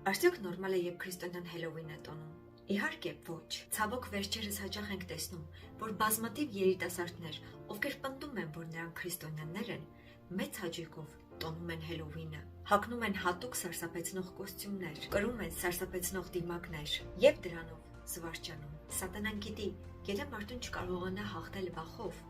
Արդյոք նորմալ է, երբ քրիստոնյան Հելովին է տոնում։ Իհարկե ոչ։ Ցավոք վերջերս հաճախ ենք տեսնում, որ բազմաթիվ երիտասարդներ, ովքեր պնդում են, որ նրանք քրիստոնյաներ են, մեծ հաճույքով տոնում են Հելովինը, հագնում են հատուկ սարսափեցնող կոստյումներ, կրում են սարսափեցնող դիմակներ եւ դրանով զվարճանում։ Սատանան գիտի, եթե մարդուն չկարողանա հաղթել վախով,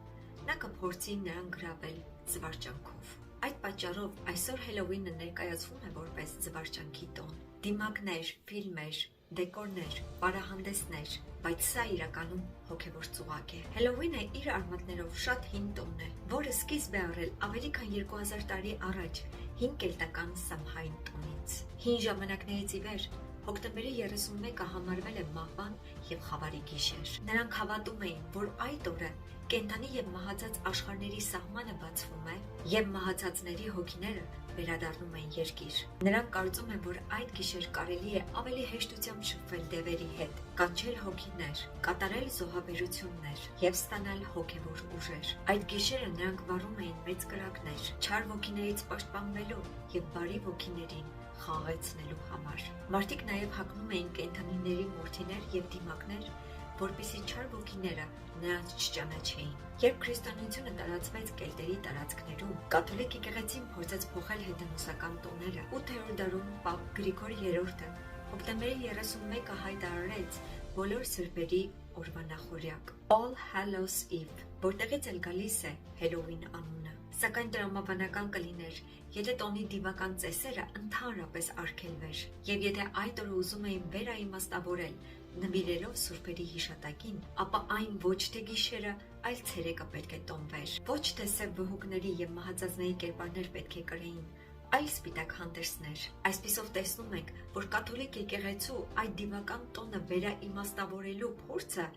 նա կփորձի նրան գրավել զվարճանքով։ Այդ պատճառով այսօր Հելովինը ներկայացվում է որպես զվարճանքի տոն։ Դիմակներ, ֆիլմեր, դեկորներ, պարահանդեսներ, բայց սա իրականում հոգևոր ծուղակ է։ Հելովինը իր արմատներով շատ հին տոն է, որը սկիզբ է առել ավելի քան 2000 տարի առաջ հին կելտական Սամհայն տոնից։ Հին ժամանակներից ի վեր հոկտեմբերի 31-ը համարվել է մահվան և խավարի գիշեր։ Նրանք հավատում էին, որ այդ օրը կենդանի և մահացած աշխարհների սահմանը բացվում է և մահացածների հոգիները վերադառնում են երկիր։ Նրանք կարծում են, որ այդ գիշեր կարելի է ավելի հեշտությամբ շփվել դևերի հետ, կանչել հոգիներ, կատարել զոհաբերություններ և ստանալ հոգևոր ուժեր։ Այդ գիշերը նրանք վառում էին մեծ կրակներ, չար ոգիներից պաշտպանվելու և բարի ոգիներին խաղաղեցնելու համար։ Մարդիկ նաև հագնում էին կենդանիների մորթիներ և դիմակներ, որպեսզի չար ոգիները նրանց չճանաչեին։ Երբ քրիստոնեությունը տարածվեց կելտերի տարածքներում, կաթոլիկ եկեղեցին փորձեց փոխել հետնոսական տոները։ 8-րդ դարում Պապ Գրիգոր III հոկտեմբերի 31-ը հայտարարեց բոլոր սրբերի օրվա նախօրյակ All Hallows Eve, որտեղից էլ գալիս է Հելովին անունը։ Սակայն տրամաբանական կլիներ, եթե տոնի դիվական ծեսերը ընդհանրապես արգելվեր, եւ եթե այդ օրը ուզում էին վերաիմաստավորել նվիրելով սուրբերի հիշատակին, ապա այն ոչ թե գիշերը, այլ ցերեկը պետք է տոնվեր։ Ոչ թե սև վհուկների եւ մահացածների կերպարներ պետք է կրեին, այլ սպիտակ հանդերձներ։ Այսպիսով տեսնում ենք, որ կաթոլիկ եկեղեցու այդ դիվական տոնը վերաիմաստավորելու փորձը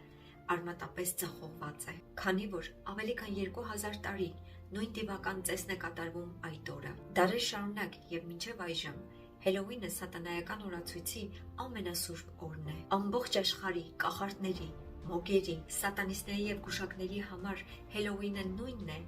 արմատապես ձախողված է, քանի որ ավելի քան 2000 տարի նույն դիվական ծեսն է կատարվում այդ օրը։ Դարեր շարունակ եւ մինչեւ այժմ Հելովինը սատանայական օրացույցի ամենասուրբ օրն է։ Ամբողջ աշխարհի կախարդների, մոգերի, սատանիստների եւ գուշակների համար Հելովինը նույնն է,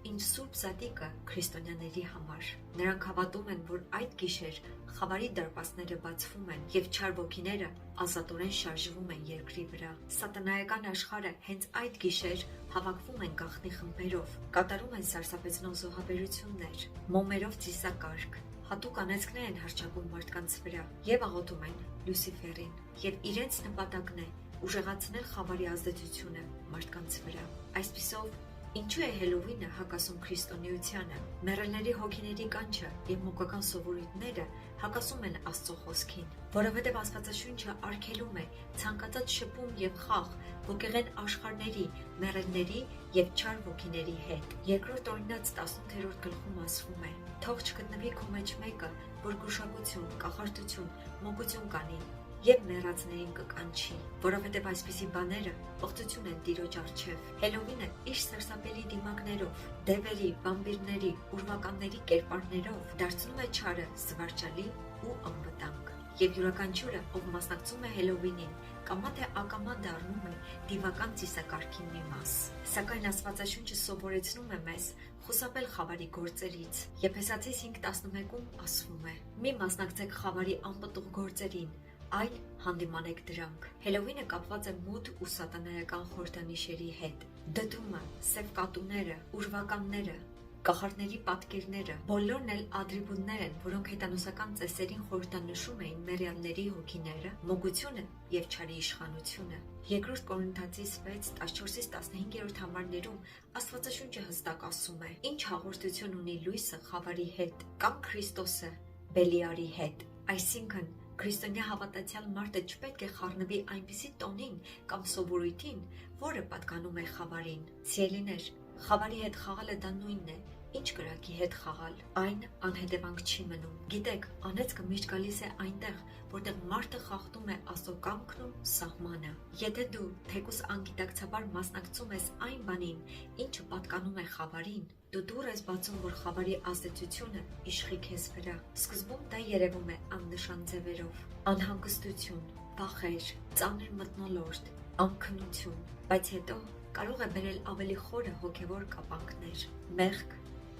ինչ Սուրբ Զատիկը քրիստոնյաների համար։ Նրանք հավատում են, որ այդ գիշեր խավարի դարպասները բացվում են եւ չար ոգիները ազատորեն շարժվում են երկրի վրա։ Սատանայական աշխարհը հենց այդ գիշեր հավաքվում են գաղտնի խմբերով, կատարում են սարսափեցնող զոհաբերություններ, մոմերով ծիսակարգ, հատուկ անեծքներ են հռչակում մարդկանց վրա եւ աղոթում են Լյուսիֆերին, եւ իրենց նպատակն է ուժեղացնել խավարի ազդեցությունը մարդկանց վրա։ Այսպիսով, ինչու է Հելովինը հակասում քրիստոնեությանը։ Մեռելների հոգիների կանչը եւ մոգական սովորույթները հակասում են Աստծո խոսքին, որովհետեւ Աստվածաշունչը արգելում է ցանկացած շփում եւ խաղ ոգեղեն աշխարհների, մեռելների եւ չար ոգիների հետ։ Երկրորդ օրինաց 18-րդ գլխում ասվում է. Թող չգտնվի քո մեջ մեկը, որ գուշակություն, կախարդություն, մոգություն կանի եւ մեռածներին կկանչի, որովհետեւ այսպիսի բաները ողջություն են Տիրոջ առջև։ Հելովինը իր սարսափելի դիմակներով, դևերի, վամպիրների, ուրվականների կերպարներով դարձնում է չարը զվարճալի ու անվտանգ։ Եվ յուրաքանչյուրը, ով մասնակցում է Հելովինին, կամա թե ակամա դառնում է դիվական ծիսակարգի մի մաս։ Սակայն Աստվածաշունչը սովորեցնում է մեզ խուսափել խավարի գործերից։ Եփեսացիս 5:11-ում ասվում է. Մի մասնակցեք խավարի անպտուղ գործերին, այլ հանդիմանեք դրանք։ Հելովինը կապված է մութ ու սատանայական խորհրդանիշերի հետ։ Դդումը, սև կատուները, ուրվականները, կախարդների պատկերները, բոլորն էլ ատրիբուտներ են, որոնք հետանոսական ծեսերին խորհրդանշում էին մեռյալների հոգիները, մոգությունը եւ չարի իշխանությունը։ Երկրորդ Կորինթացիս 6:14-15 համարներում Աստվածաշունչը հստակ ասում է. Ինչ հաղորդություն ունի լույսը խավարի հետ, կամ Քրիստոսը Բելիարի հետ։ Այսինքն քրիստոնյա հավատացյալ մարդը չպետք է խառնվի այնպիսի տոնին կամ սովորույթին, որը պատկանում է խավարին։ Սիրելիներ, խավարի հետ խաղալը դա նույնն է, ինչ կրակի հետ խաղալ։ Այն անհետևանք չի մնում։ Գիտեք, անեծքը միշտ գալիս է այնտեղ, որտեղ մարդը խախտում է Աստծո կամքն ու սահմանը։ Եթե դու թեկուզ անգիտակցաբար մասնակցում ես այն բանին, ինչը պատկանում է խավարին, դու դուռ ես բացում, որ խավարի ազդեցությունը իշխի քեզ վրա։ Սկզբում դա երևում է աննշան ձևերով՝ անհանգստություն, վախեր, ծանր մթնոլորտ, անքնություն, բայց հետո կարող է բերել ավելի խորը հոգևոր կապանքներ՝ մեղք,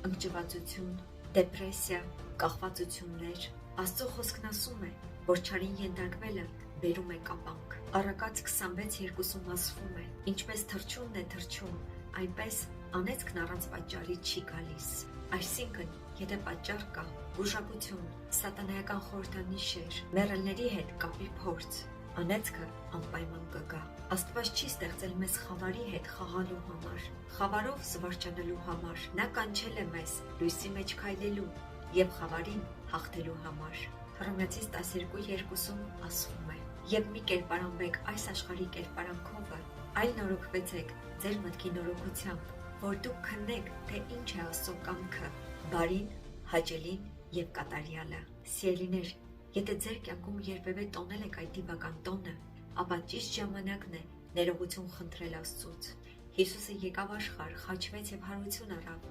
ընկճվածություն, դեպրեսիա, կախվածություններ, Աստծո խոսքն ասում է, որ չարին ենթարկվելը բերում է կապանք։ Առակաց 26:2-ում ասվում է. ինչպես թռչունն է թռչում, այնպես անեծքն առանց պատճառի չի գալիս։ Այսինքն, եթե պատճառ կա, գուշակություն, սատանայական խորհրդանիշեր, մեռելների հետ կապի փորձ, անեծքը անպայման կգա։ Աստված չի ստեղծել մեզ խավարի հետ խաղալու համար, խավարով զվարճանալու համար։ Նա կանչել է մեզ լույսի մեջ քայլելու եւ խավարին հաղթելու համար։ Հռոմեացիս 12:2-ում ասվում է. «Եվ մի կերպարանվեք այս աշխարհի կերպարանքովը, այլ նորոգվեցեք ձեր մտքի նորոգությամբ, որ դուք քննեք, թե ինչ է Աստծո կամքը, բարին, հաճելին եւ կատարյալը»։ Սիրելիներ, եթե ձեր կյանքում երբևէ տոնել եք այդ դիվական տոնը, ապա ճիշտ ժամանակն է ներողություն խնդրել Աստծուց։ Հիսուսը եկավ աշխարհ, խաչվեց եւ հարություն առավ,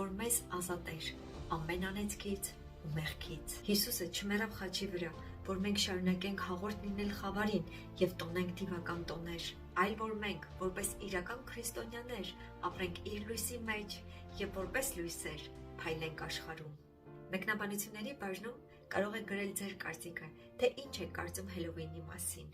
որ մեզ ազատեր ամեն անեծքից ու մեղքից։ Հիսուսը չմեռավ խաչի վրա, որ մենք շարունակենք հաղորդ լինել խավարին եւ տոնենք դիվական տոներ, այլ որ մենք, որպես իրական քրիստոնյաներ, ապրենք իր լույսի մեջ եւ որպես լույսեր փայլենք աշխարհում։ Մեկնաբանությունների բաժնում կարող եք գրել ձեր կարծիքը, թե ինչ եք կարծում Հելովինի մասին։